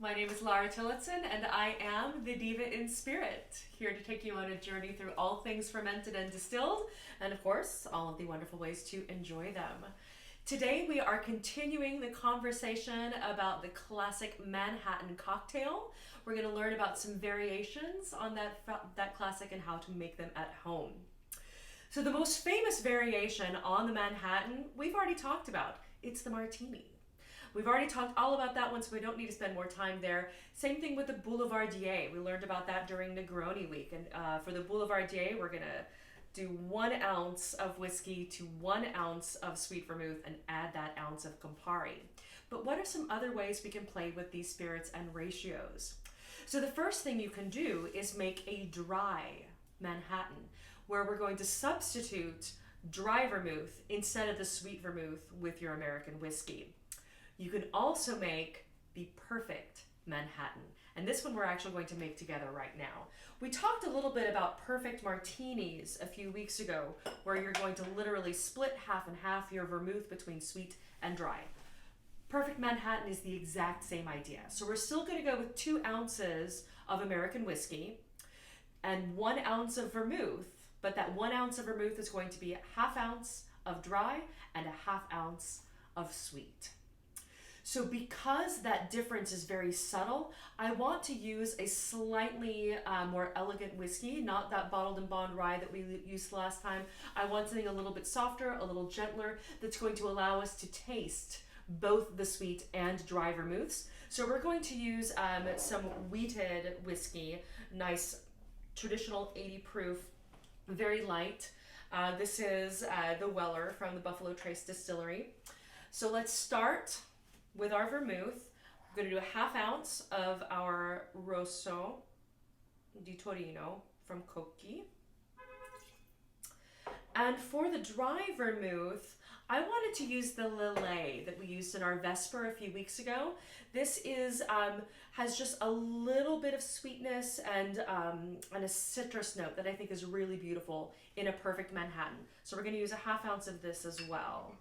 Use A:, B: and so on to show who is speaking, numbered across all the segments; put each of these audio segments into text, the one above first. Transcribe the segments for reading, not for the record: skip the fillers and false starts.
A: My name is Lara Tillotson, and I am the Diva in Spirit, here to take you on a journey through all things fermented and distilled, and of course, all of the wonderful ways to enjoy them. Today we are continuing the conversation about the classic Manhattan cocktail. We're going to learn about some variations on that classic and how to make them at home. So the most famous variation on the Manhattan, we've already talked about. It's the martini. We've already talked all about that one, so we don't need to spend more time there. Same thing with the Boulevardier. We learned about that during Negroni week. And for the Boulevardier, we're going to do 1 ounce of whiskey to 1 ounce of sweet vermouth and add that ounce of Campari. But what are some other ways we can play with these spirits and ratios? So the first thing you can do is make a dry Manhattan, where we're going to substitute dry vermouth instead of the sweet vermouth with your American whiskey. You can also make the perfect Manhattan. And this one we're actually going to make together right now. We talked a little bit about perfect martinis a few weeks ago, where you're going to literally split half and half your vermouth between sweet and dry. Perfect Manhattan is the exact same idea. So we're still going to go with 2 ounces of American whiskey and 1 ounce of vermouth, but that 1 ounce of vermouth is going to be a half ounce of dry and a half ounce of sweet. So because that difference is very subtle, I want to use a slightly more elegant whiskey, not that bottled and bond rye that we used last time. I want something a little bit softer, a little gentler, that's going to allow us to taste both the sweet and dry vermouths. So we're going to use some wheated whiskey, nice traditional 80 proof, very light. This is the Weller from the Buffalo Trace Distillery. So let's start with our vermouth. I'm going to do a half ounce of our Rosso di Torino from Cocchi. And for the dry vermouth, I wanted to use the Lillet that we used in our Vesper a few weeks ago. This is has just a little bit of sweetness and a citrus note that I think is really beautiful in a perfect Manhattan. So we're going to use a half ounce of this as well.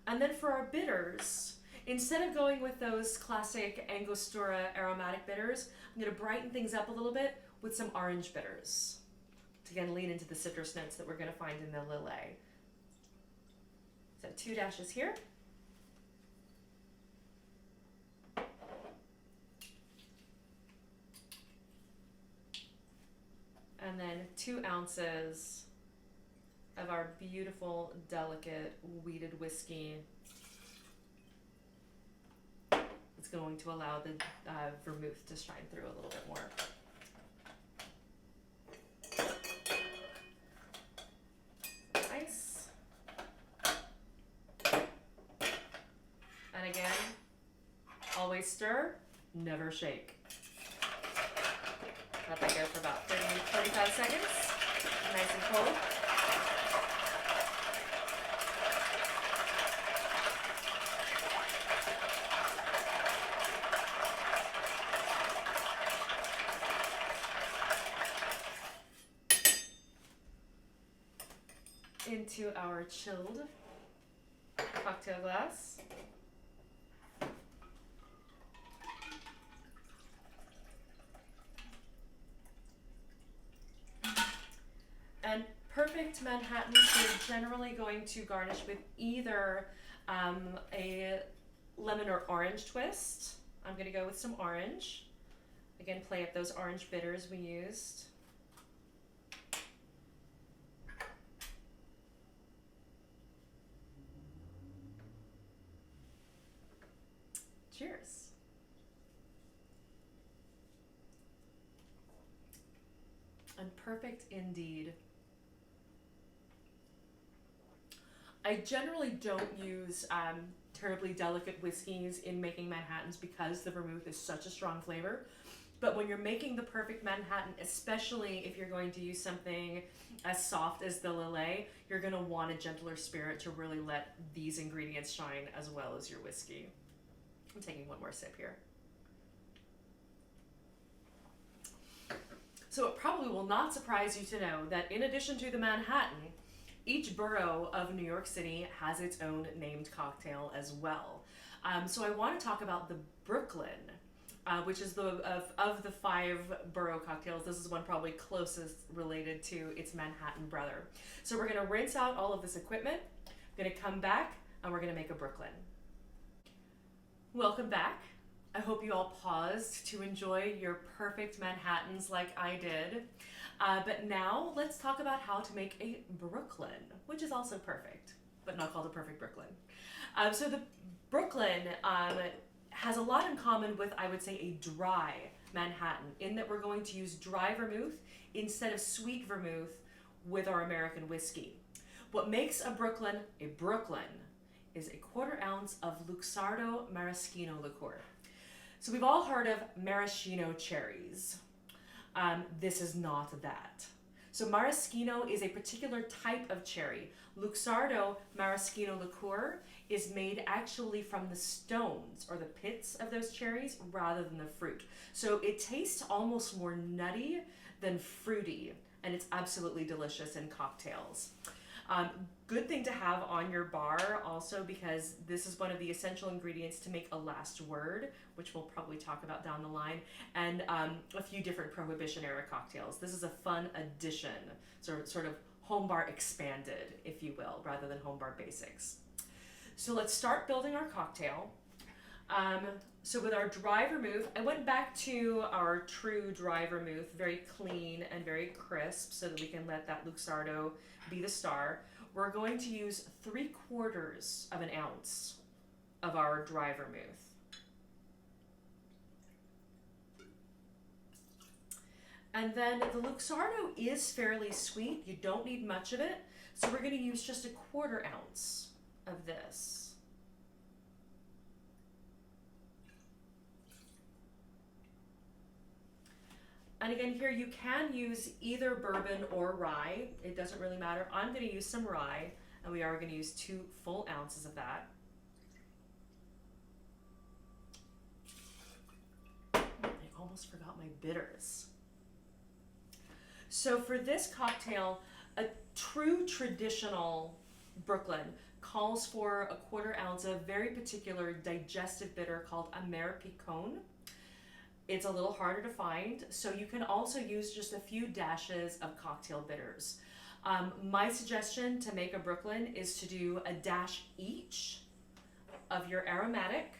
A: And then for our bitters, instead of going with those classic Angostura aromatic bitters, I'm going to brighten things up a little bit with some orange bitters to again lean into the citrus notes that we're going to find in the Lillet. So 2 dashes here. And then 2 ounces of our beautiful, delicate, wheated whiskey. It's going to allow the vermouth to shine through a little bit more. Nice. And again, always stir, never shake. Let that go for about 30, 35 seconds. Nice and cold. Into our chilled cocktail glass. And perfect Manhattans we're generally going to garnish with either a lemon or orange twist. I'm going to go with some orange. Again, play up those orange bitters we used. Cheers. And perfect indeed. I generally don't use terribly delicate whiskeys in making Manhattans because the vermouth is such a strong flavor. But when you're making the perfect Manhattan, especially if you're going to use something as soft as the Lillet, you're going to want a gentler spirit to really let these ingredients shine as well as your whiskey. I'm taking one more sip here. So it probably will not surprise you to know that in addition to the Manhattan, Each borough of New York City has its own named cocktail as well. So I want to talk about the Brooklyn, which is of the 5 borough cocktails. This is one probably closest related to its Manhattan brother. So we're going to rinse out all of this equipment. We're going to come back and we're going to make a Brooklyn. Welcome back. I hope you all paused to enjoy your perfect Manhattans like I did. But now let's talk about how to make a Brooklyn, which is also perfect, but not called a perfect Brooklyn. So the Brooklyn has a lot in common with, I would say, a dry Manhattan, in that we're going to use dry vermouth instead of sweet vermouth with our American whiskey. What makes a Brooklyn is a 1/4 ounce of Luxardo maraschino liqueur. So we've all heard of maraschino cherries. This is not that. So maraschino is a particular type of cherry. Luxardo maraschino liqueur is made actually from the stones or the pits of those cherries rather than the fruit. So it tastes almost more nutty than fruity, and it's absolutely delicious in cocktails. Good thing to have on your bar also, because this is one of the essential ingredients to make a last word, which we'll probably talk about down the line, and a few different Prohibition era cocktails. This is a fun addition, sort of home bar expanded, if you will, rather than home bar basics. So let's start building our cocktail. So with our dry vermouth, I went back to our true dry vermouth, very clean and very crisp, so that we can let that Luxardo be the star. We're going to use 3/4 of an ounce of our dry vermouth. And then the Luxardo is fairly sweet. You don't need much of it. So we're going to use just a 1/4 ounce of this. And again, here you can use either bourbon or rye. It doesn't really matter. I'm going to use some rye, and we are going to use 2 full ounces of that. I almost forgot my bitters. So for this cocktail, a true traditional Brooklyn calls for a 1/4 ounce of very particular digestive bitter called Amer Picon. It's a little harder to find, so you can also use just a few dashes of cocktail bitters. My suggestion to make a Brooklyn is to do a dash each of your aromatic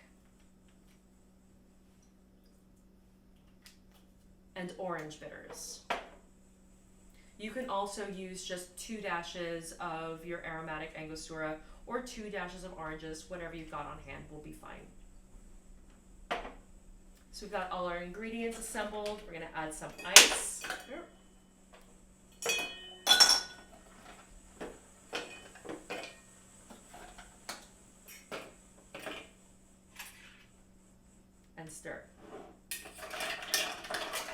A: and orange bitters. You can also use just 2 dashes of your aromatic Angostura or 2 dashes of oranges. Whatever you've got on hand will be fine. So we've got all our ingredients assembled. We're going to add some ice. And stir.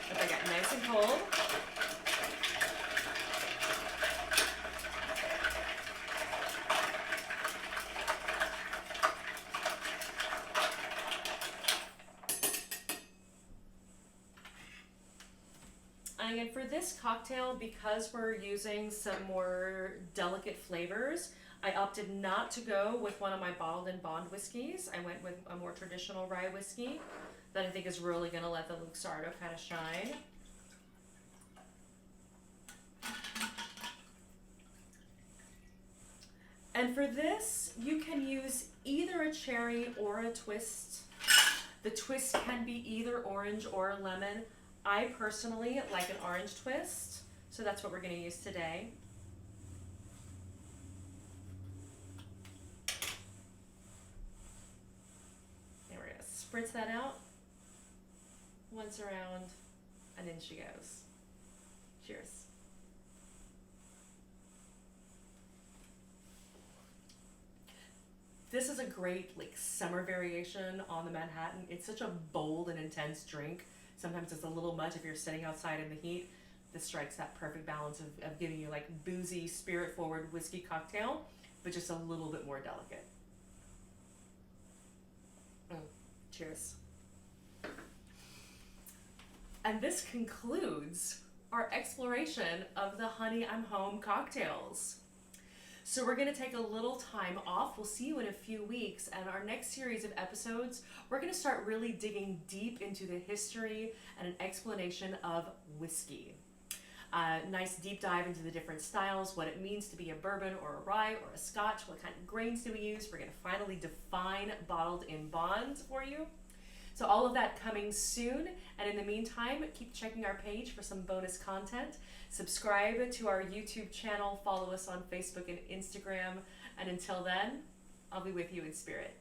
A: Let that get nice and cold. And again, for this cocktail, because we're using some more delicate flavors, I opted not to go with one of my bottled and bond whiskeys. I went with a more traditional rye whiskey that I think is really going to let the Luxardo kind of shine. And for this, you can use either a cherry or a twist. The twist can be either orange or lemon. I personally like an orange twist, so that's what we're going to use today. And we're going to spritz that out once around, and in she goes. Cheers. This is a great summer variation on the Manhattan. It's such a bold and intense drink. Sometimes it's a little much if you're sitting outside in the heat. This strikes that perfect balance of giving you boozy, spirit-forward whiskey cocktail, but just a little bit more delicate. Cheers. And this concludes our exploration of the Honey I'm Home cocktails. So we're going to take a little time off. We'll see you in a few weeks. And our next series of episodes, we're going to start really digging deep into the history and an explanation of whiskey. Nice deep dive into the different styles, what it means to be a bourbon or a rye or a scotch, what kind of grains do we use. We're going to finally define bottled in bonds for you. So all of that coming soon. And in the meantime, keep checking our page for some bonus content. Subscribe to our YouTube channel, follow us on Facebook and Instagram. And until then, I'll be with you in spirit.